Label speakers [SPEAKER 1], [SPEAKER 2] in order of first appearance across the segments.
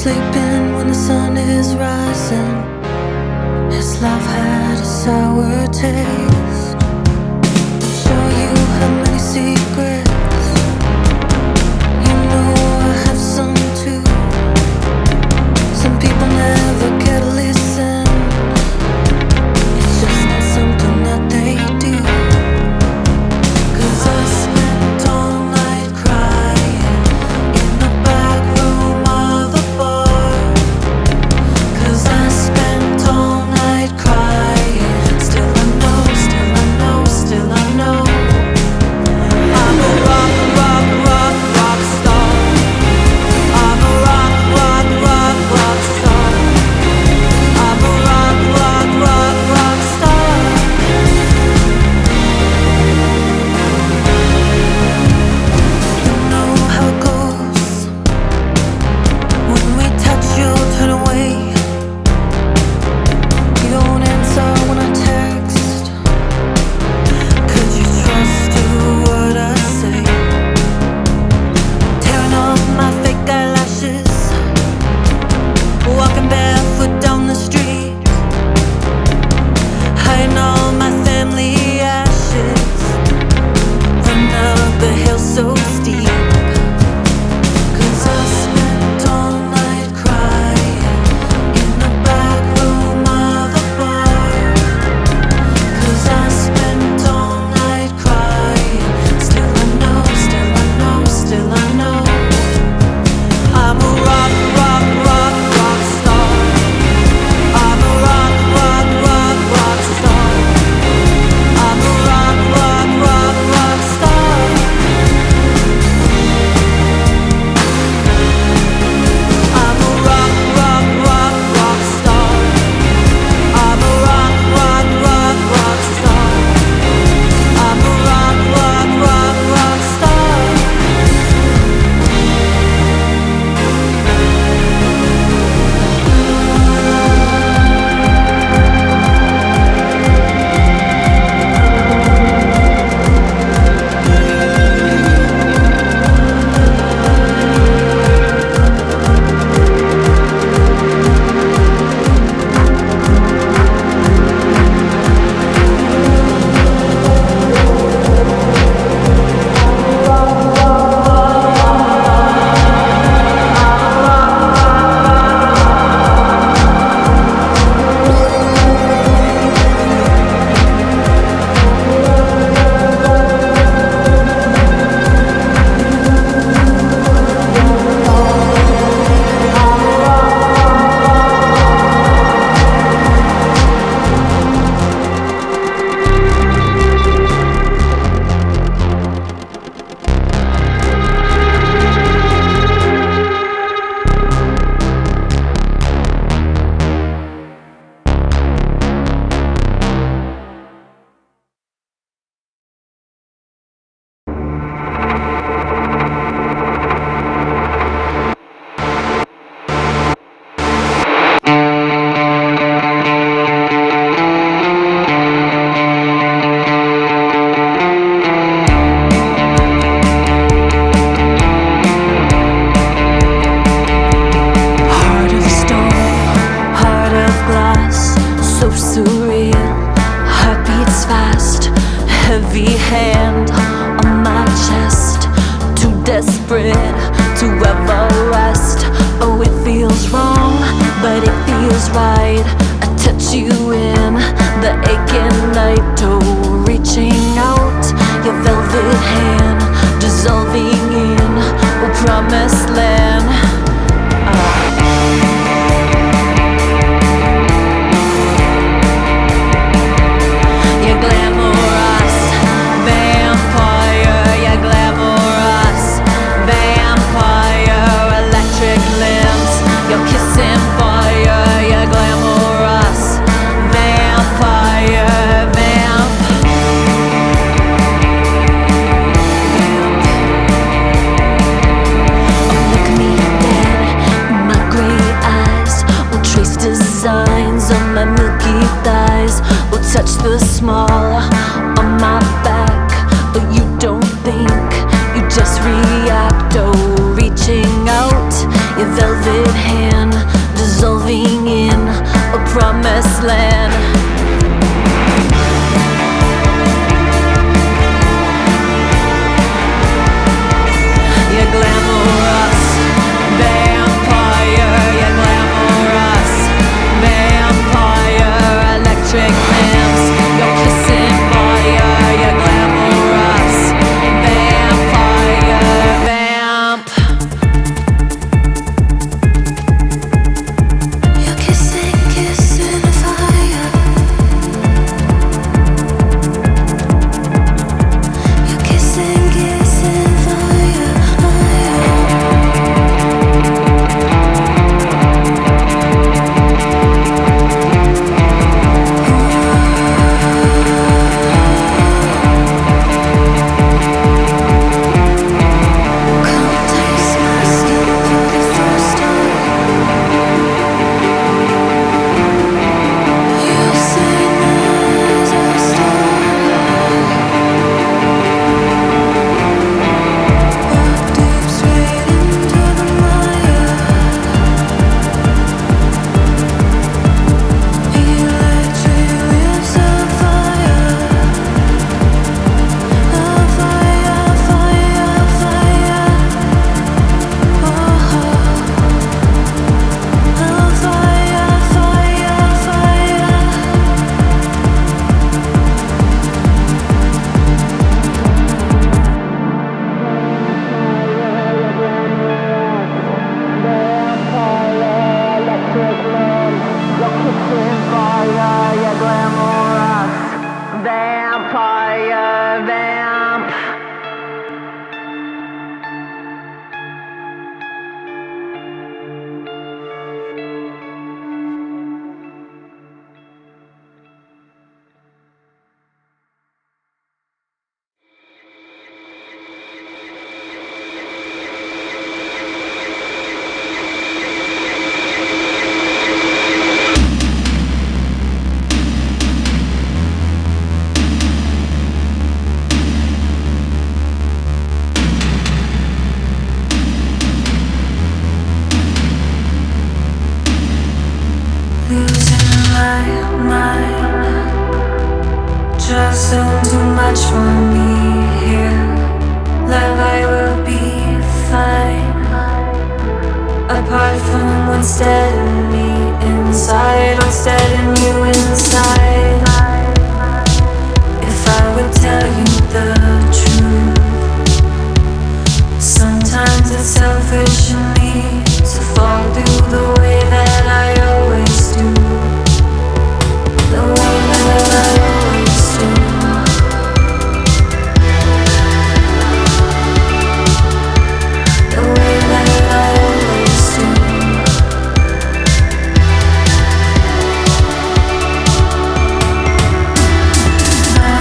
[SPEAKER 1] sleeping when the sun is rising. His life had a sour taste. I'll show you how many secrets. You know I have some too. Some people never care to listen. It's just not something that they do. 'Cause I spent all night crying in the back room of a bar. 'Cause I spent all night crying. Still I know, still I know, still I know. I'm a rock, rock, rock, rock star. I'm a rock, rock, rock, rock star. I'm a rock, rock, rock, rock star. You know how it goes. When we touch, you'll turn away. You don't answer when I text. Could you trust a word I say? Tearing off my fake eyelashes. Walking barefoot down the street. Hiding all my family ashes. Run up the hill so steep. 'Cause I spent all night crying in the back room of a bar. 'Cause I spent all night crying. Still I know, still I know, still I know. I'm a rock, rock, rock, rock star. I'm a rock, rock, rock, rock star. I'm a rock, rock, rock, rock star. I'm a rock, rock, rock, rock star. I'm a rock, rock, rock, rock star. I'm a rock, rock, rock, rock star. Heart of stone, heart of glass, so surreal. Heart beats fast, heavy hand on my chest. Too desperate to ever rest. Oh, it feels wrong, but it feels right. I touch you in the aching night. Oh, reaching out, your velvet hand dissolving in a promised land. You're glamorous, vampire. You're glamorous, vampire. Electric limbs, you're kissing fire. You're glamorous, vampire, Oh, look me dead in my gray eyes. Oh, trace designs on my milky thighs. Oh, touch the small on my back. Oh, you don't think, you just react. Oh, reaching out, your velvet hand dissolving in a promised land. You're glamorous vampire, you're glamorous vampire, electric lamps, you're kissing fire, you're glamorous vampire, vamp. You're kissing fire. You're kissing fire. Come taste my skin for the first time. You say as I start. Walk deep straight into the mire. Electric lips of fire. Fire, fire, fire. Oh, fire, fire, fire. Vampire, vamp. Losing my mind, just too much for me here. Love, I will be fine. Apart from what's dead in me inside, what's dead in you inside. If I would tell you the truth, sometimes it's selfish in me to fall through the way that I always do. The way that I always do. The way that I always do. I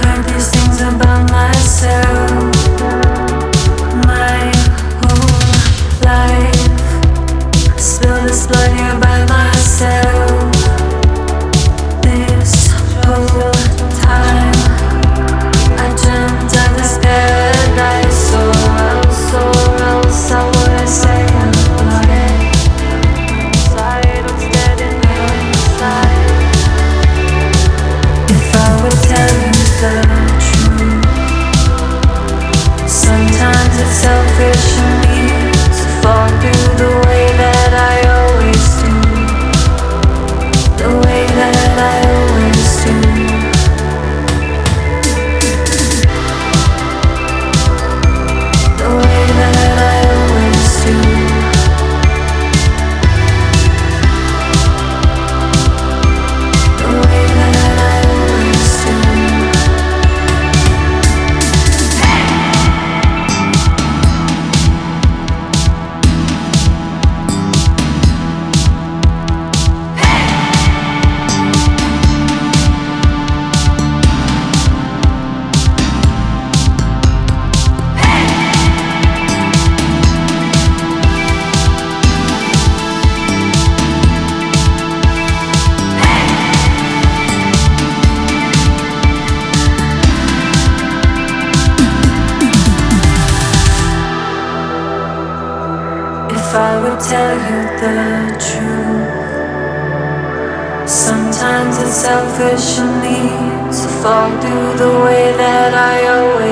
[SPEAKER 1] heard these things about myself my whole life. Spill this blood here by myself. This whole time I dreamt of this paradise. Or else how would I say about it? Inside, what's dead in you inside. If I would tell you the truth, I would tell you the truth. Sometimes it's selfish in me to fall through the way that I always